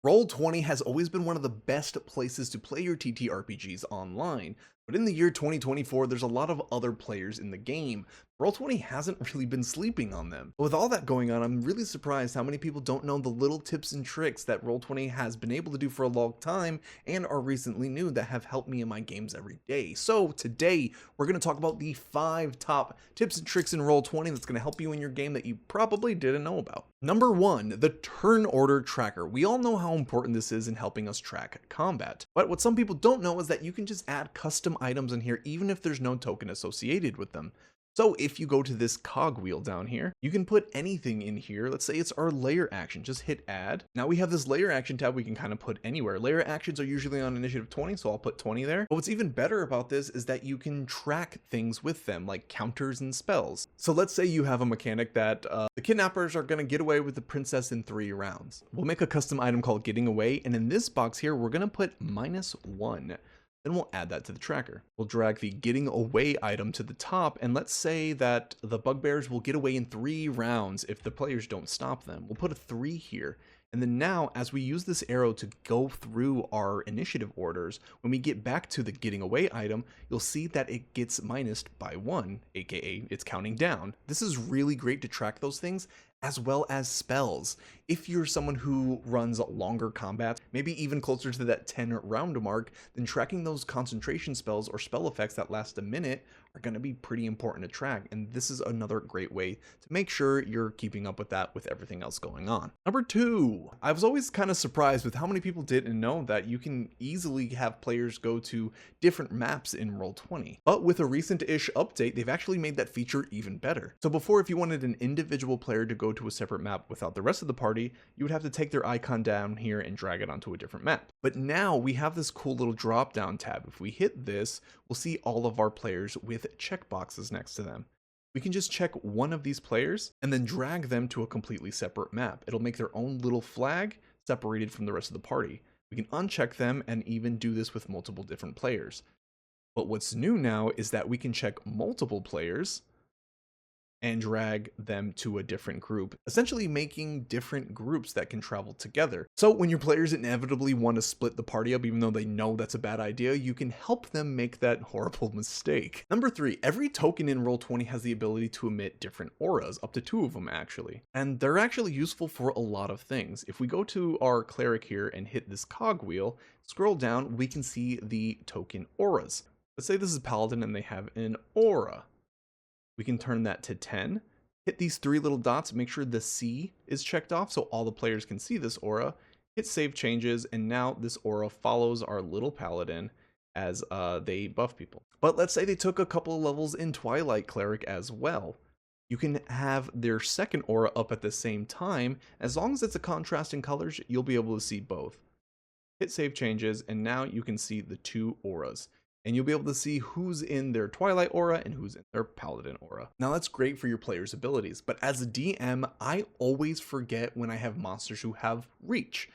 Roll20 has always been one of the best places to play your TTRPGs online, but in the year 2024, there's a lot of other players in the game. Roll20 hasn't really been sleeping on them. But with all that going on, I'm really surprised how many people don't know the little tips and tricks that Roll20 has been able to do for a long time and are recently new that have helped me in my games every day. So today, we're going to talk about the 5 top tips and tricks in Roll20 that's going to help you in your game that you probably didn't know about. Number 1, the turn order tracker. We all know how important this is in helping us track combat. But what some people don't know is that you can just add custom items in here even if there's no token associated with them. So if you go to this cogwheel down here, you can put anything in here. Let's say it's our layer action, just hit add. Now we have this layer action tab we can kind of put anywhere. Layer actions are usually on initiative 20, so I'll put 20 there. But what's even better about this is that you can track things with them, like counters and spells. So let's say you have a mechanic that the kidnappers are gonna get away with the princess in 3 rounds. We'll make a custom item called getting away, and in this box here, we're gonna put -1. Then we'll add that to the tracker. We'll drag the getting away item to the top, and let's say that the bugbears will get away in 3 rounds if the players don't stop them. We'll put a 3 here. And then now, as we use this arrow to go through our initiative orders, when we get back to the getting away item, you'll see that it gets minused by 1, aka it's counting down. This is really great to track those things, as well as spells. If you're someone who runs longer combats, maybe even closer to that 10 round mark, then tracking those concentration spells or spell effects that last a minute are going to be pretty important to track. And this is another great way to make sure you're keeping up with that with everything else going on. Number 2, I was always kind of surprised with how many people didn't know that you can easily have players go to different maps in Roll20. But with a recent-ish update, they've actually made that feature even better. So before, if you wanted an individual player to go to a separate map without the rest of the party, you would have to take their icon down here and drag it onto a different map. But now we have this cool little drop down tab. If we hit this, we'll see all of our players with checkboxes next to them. We can just check one of these players and then drag them to a completely separate map. It'll make their own little flag separated from the rest of the party. We can uncheck them and even do this with multiple different players. But what's new now is that we can check multiple players and drag them to a different group, essentially making different groups that can travel together. So when your players inevitably want to split the party up, even though they know that's a bad idea, you can help them make that horrible mistake. Number 3, every token in Roll20 has the ability to emit different auras, up to 2 of them actually. And they're actually useful for a lot of things. If we go to our cleric here and hit this cogwheel, scroll down, we can see the token auras. Let's say this is Paladin and they have an aura. We can turn that to 10, hit these 3 little dots, make sure the C is checked off so all the players can see this aura, hit save changes, and now this aura follows our little paladin as they buff people. But let's say they took a couple of levels in Twilight Cleric as well. You can have their second aura up at the same time. As long as it's a contrast in colors, you'll be able to see both. Hit save changes, and now you can see the 2 auras. And you'll be able to see who's in their Twilight aura and who's in their Paladin aura. Now that's great for your players' abilities, but as a DM, I always forget when I have monsters who have reach.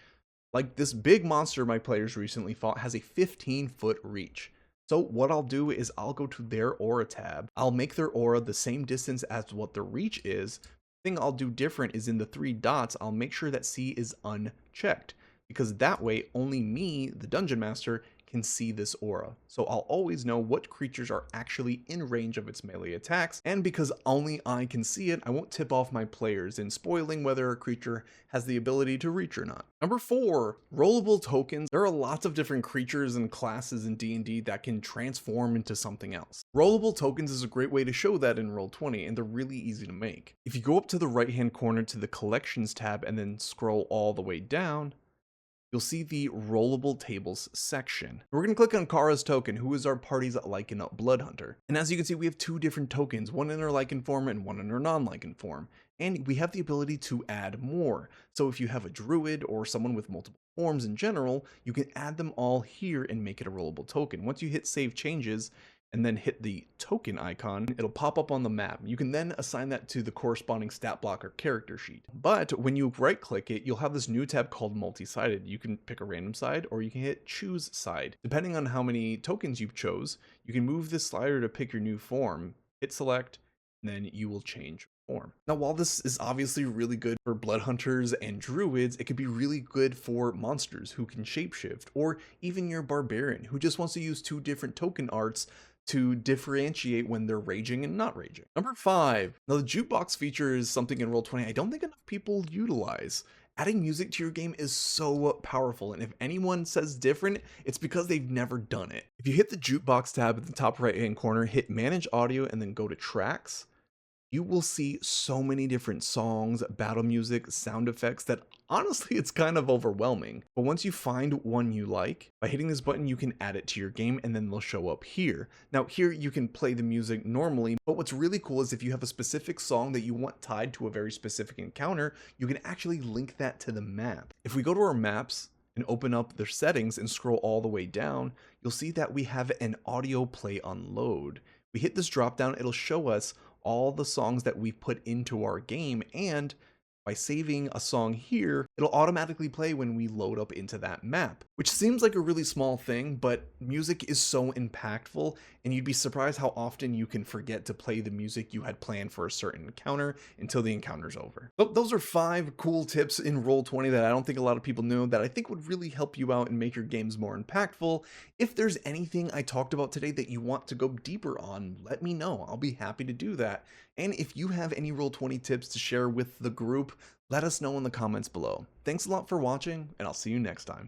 Like this big monster my players recently fought has a 15-foot reach. So what I'll do is I'll go to their aura tab. I'll make their aura the same distance as what the reach is. The thing I'll do different is in the 3 dots, I'll make sure that C is unchecked, because that way only me, the Dungeon Master, can see this aura. So I'll always know what creatures are actually in range of its melee attacks, and because only I can see it, I won't tip off my players in spoiling whether a creature has the ability to reach or not. Number 4, rollable tokens. There are lots of different creatures and classes in D&D that can transform into something else. Rollable tokens is a great way to show that in Roll20, and they're really easy to make. If you go up to the right hand corner to the collections tab and then scroll all the way down, you'll see the rollable tables section. We're going to click on Kara's token, who is our party's Lycan Blood Hunter. And as you can see, we have 2 different tokens, one in her Lycan form and one in her non-Lycan form. And we have the ability to add more. So if you have a druid or someone with multiple forms in general, you can add them all here and make it a rollable token. Once you hit save changes, and then hit the token icon, it'll pop up on the map. You can then assign that to the corresponding stat block or character sheet. But when you right click it, you'll have this new tab called multi-sided. You can pick a random side or you can hit choose side. Depending on how many tokens you chose, you can move this slider to pick your new form, hit select, and then you will change form. Now, while this is obviously really good for blood hunters and druids, it could be really good for monsters who can shapeshift, or even your barbarian who just wants to use two different token arts to differentiate when they're raging and not raging. Number 5. Now, the jukebox feature is something in Roll20 I don't think enough people utilize. Adding music to your game is so powerful, and if anyone says different, it's because they've never done it. If you hit the jukebox tab at the top right hand corner, hit manage audio, and then go to tracks, you will see so many different songs, battle music, sound effects that honestly it's kind of overwhelming. But once you find one you like, by hitting this button you can add it to your game and then they'll show up here. Now here you can play the music normally, but what's really cool is if you have a specific song that you want tied to a very specific encounter, you can actually link that to the map. If we go to our maps and open up their settings and scroll all the way down, you'll see that we have an audio play on load. We hit this drop down, it'll show us all the songs that we've put into our game, and by saving a song here, it'll automatically play when we load up into that map, which seems like a really small thing, but music is so impactful, and you'd be surprised how often you can forget to play the music you had planned for a certain encounter until the encounter's over. So those are 5 cool tips in Roll20 that I don't think a lot of people know that I think would really help you out and make your games more impactful. If there's anything I talked about today that you want to go deeper on, let me know. I'll be happy to do that. And if you have any Roll20 tips to share with the group, let us know in the comments below. Thanks a lot for watching, and I'll see you next time.